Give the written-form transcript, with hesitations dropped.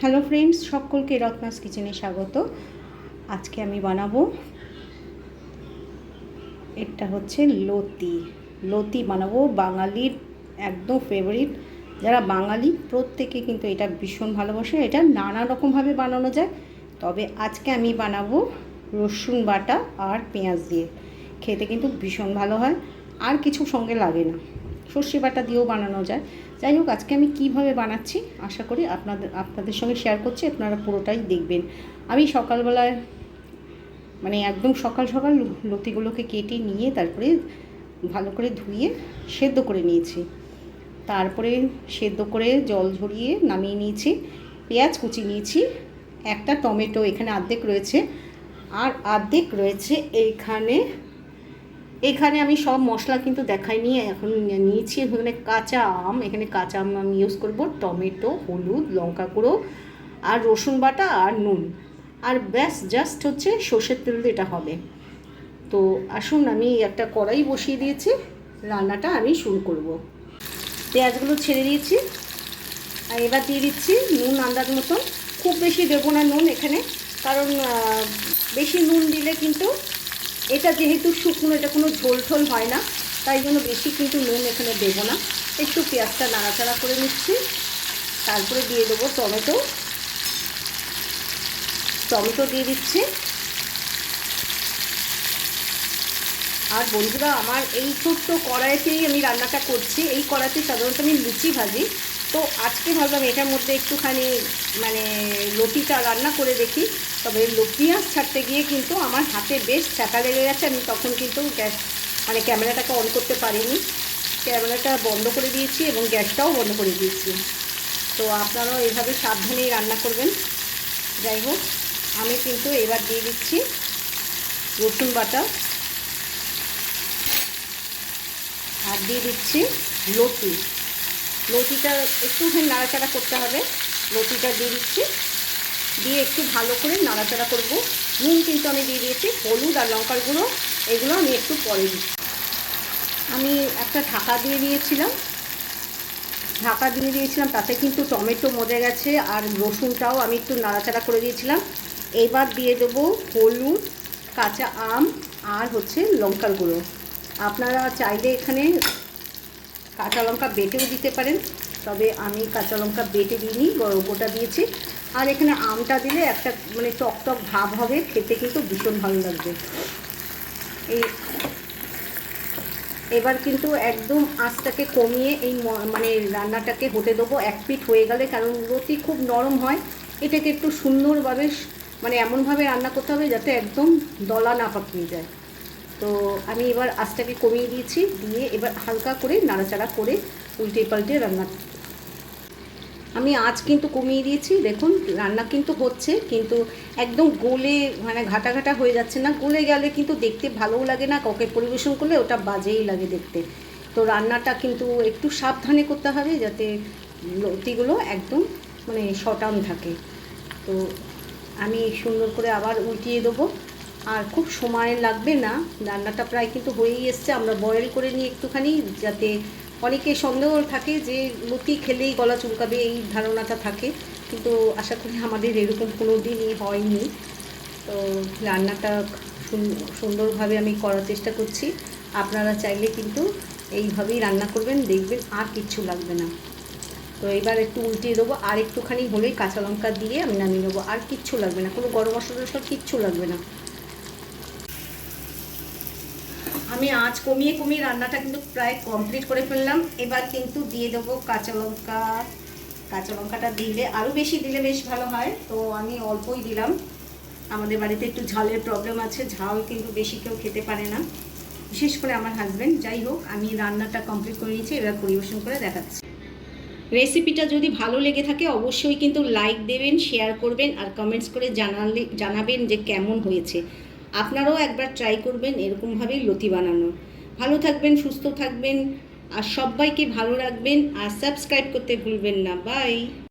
Hello friends, সকলকে রত্নাস কিচেনে স্বাগত। আজকে আমি বানাবো, এটা হচ্ছে লতি। লতি বানাবো, বাঙালির একদম ফেভারিট। যারা বাঙালি প্রত্যেকে কিন্তু এটা ভীষণ ভালোবাসে। এটা নানা রকমভাবে বানানো যায়, তবে আজকে আমি বানাবো রসুন বাটা আর পেঁয়াজ দিয়ে। খেতে কিন্তু ভীষণ ভালো হয়, আর কিছু সঙ্গে লাগে না। সর্ষে বাটা দিয়েও বানানো যায়। যাই হোক, আজকে আমি কিভাবে বানাচ্ছি আশা করি আপনাদের সঙ্গে শেয়ার করছি, আপনারা পুরোটাই দেখবেন। আমি সকালবেলায় মানে একদম সকাল সকাল লতিগুলোকে কেটে নিয়ে তারপরে ভালো করে ধুয়ে সেদ্ধ করে নিয়েছি। তারপরে সেদ্ধ করে জল ঝরিয়ে নামিয়ে নিয়েছি। পেঁয়াজ কুচি নিয়েছি, একটা টমেটো এখানে অর্ধেক রয়েছে, আর অর্ধেক রয়েছে এখানে আমি সব মশলা কিন্তু দেখাইনি। এখন নিয়েছি এখানে কাঁচা আম, এখানে কাঁচা আম আমি ইউজ করব, টমেটো, হলুদ, লঙ্কা গুঁড়ো আর রসুন বাটা আর নুন, আর ব্যাস জাস্ট হচ্ছে সর্ষের তেল দিয়ে এটা হবে। তো আসুন, আমি একটা কড়াই বসিয়ে দিয়েছি, রান্নাটা আমি শুরু করব। পেঁয়াজগুলো ছেড়ে দিয়েছি, আর এবার দিয়ে দিচ্ছি নুন আন্দাজ মতন। খুব বেশি দেবো না নুন এখানে, কারণ বেশি নুন দিলে কিন্তু এটা যেহেতু শুকনো, এটা কোনো ঝোল ঝোল হয় না, তাই জন্য বেশি কিন্তু নুন এখানে দেবো না। একটু পেঁয়াজটা নাড়াচাড়া করে নিচ্ছি। তারপরে দিয়ে দেবো টমেটো দিয়ে দিচ্ছি। আর বন্ধুরা, আমার এই ছোট্ট কড়াইতেই আমি রান্নাটা করছি। এই কড়াইতে সাধারণত আমি লুচি ভাজি, তো আজকে ভাবলাম এটার মধ্যে একটুখানি মানে লতিটা রান্না করে দেখি। তবে পেঁয়াজ ছাড়তে গিয়ে কিন্তু আমার হাতে বেশ চাকা লেগে গেছে। আমি তখন কিন্তু ক্যামেরাটাকে অন করতে পারিনি, ক্যামেরাটা বন্ধ করে দিয়েছি এবং গ্যাসটাও বন্ধ করে দিয়েছি। তো আপনারাও এভাবে সাবধানেই রান্না করবেন। যাই হোক, আমি কিন্তু এবার দিয়ে দিচ্ছি রসুন বাটা, আর দিয়ে দিচ্ছি লতিটা একটুখানি নাড়াচাড়া করতে হবে। লতিটা দিয়ে দিচ্ছি, দিয়ে একটু ভালো করে নাড়াচাড়া করব। নুন কিন্তু আমি দিয়ে দিয়েছি, হলুদ আর লঙ্কার গুঁড়ো এগুলো আমি একটু পরে দিচ্ছি। আমি একটা ঢাকা দিয়ে দিয়েছিলাম, তাতে কিন্তু টমেটো মজে গেছে, আর রসুনটাও আমি একটু নাড়াচাড়া করে দিয়েছিলাম। এবার দিয়ে দেবো হলুদ, কাঁচা আম আর হচ্ছে লঙ্কার গুঁড়ো। আপনারা চাইলে এখানে কাঁচা লঙ্কা বেটেও দিতে পারেন, তবে আমি কাঁচা লঙ্কা বেটে দিইনি, গোটা দিয়েছি। আর এখানে আমটা দিলে একটা মানে টক টক ভাব হবে, খেতে কিন্তু ভীষণ ভালো লাগবে। এবার কিন্তু একদম আঁচটাকে কমিয়ে এই মানে রান্নাটাকে হতে দেবো 1 পিঠ হয়ে গেলে, কারণ লতি খুব নরম হয়। এটাকে একটু সুন্দরভাবে মানে এমনভাবে রান্না করতে হবে যাতে একদম দলা না পাকিয়ে যায়। তো আমি এবার আঁচটাকে কমিয়ে দিয়েছি, দিয়ে এবার হালকা করে নাড়াচাড়া করে উল্টে পাল্টে রান্না। আমি আঁচ কিন্তু কমিয়ে দিয়েছি। দেখুন রান্না কিন্তু হচ্ছে, কিন্তু একদম গলে মানে ঘাটা ঘাটা হয়ে যাচ্ছে না। গলে গেলে কিন্তু দেখতে ভালোও লাগে না, কাউকে পরিবেশন করলে ওটা বাজেই লাগে দেখতে। তো রান্নাটা কিন্তু একটু সাবধানে করতে হবে যাতে লতিগুলো একদম মানে সটান থাকে। তো আমি সুন্দর করে আবার উল্টিয়ে দেবো, আর খুব সময় লাগবে না। রান্নাটা প্রায় কিন্তু হয়েই এসছে। আমরা বয়েল করে নিই একটুখানি, যাতে অনেকে সন্দেহ থাকে যে লতি খেলেই গলা চুলকাবে, এই ধারণাটা থাকে, কিন্তু আশা করি আমাদের এরকম কোনো দিনই হয়নি। তো রান্নাটা সুন্দরভাবে আমি করার চেষ্টা করছি। আপনারা চাইলে কিন্তু এইভাবেই রান্না করবেন, দেখবেন আর কিচ্ছু লাগবে না। তো এবার একটু উল্টিয়ে দেবো, আর একটুখানি হলেই কাঁচা লঙ্কা দিয়ে আমি নামিয়ে নেবো। আর কিচ্ছু লাগবে না, কোনো গরম মশলা সব কিচ্ছু লাগবে না। আমি আঁচ কমিয়ে কমিয়ে রান্নাটা কিন্তু প্রায় কমপ্লিট করে ফেললাম। এবার কিন্তু দিয়ে দেবো কাঁচা লঙ্কাটা দিলে আরও বেশি দিলে বেশ ভালো হয়, তো আমি অল্পই দিলাম। আমাদের বাড়িতে একটু ঝালের প্রবলেম আছে, ঝাল কিন্তু বেশি কেউ খেতে পারে না, বিশেষ করে আমার হাজব্যান্ড। যাই হোক, আমি রান্নাটা কমপ্লিট করে নিয়েছি, এবার পরিবেশন করে দেখাচ্ছি। রেসিপিটা যদি ভালো লেগে থাকে অবশ্যই কিন্তু লাইক দেবেন, শেয়ার করবেন, আর কমেন্টস করে জানাবেন যে কেমন হয়েছে। আপনারাও একবার ট্রাই করবেন এরকমভাবেই লতি বানানো। ভালো থাকবেন, সুস্থ থাকবেন, আর সবাইকে ভালো রাখবেন, আর সাবস্ক্রাইব করতে ভুলবেন না। বাই।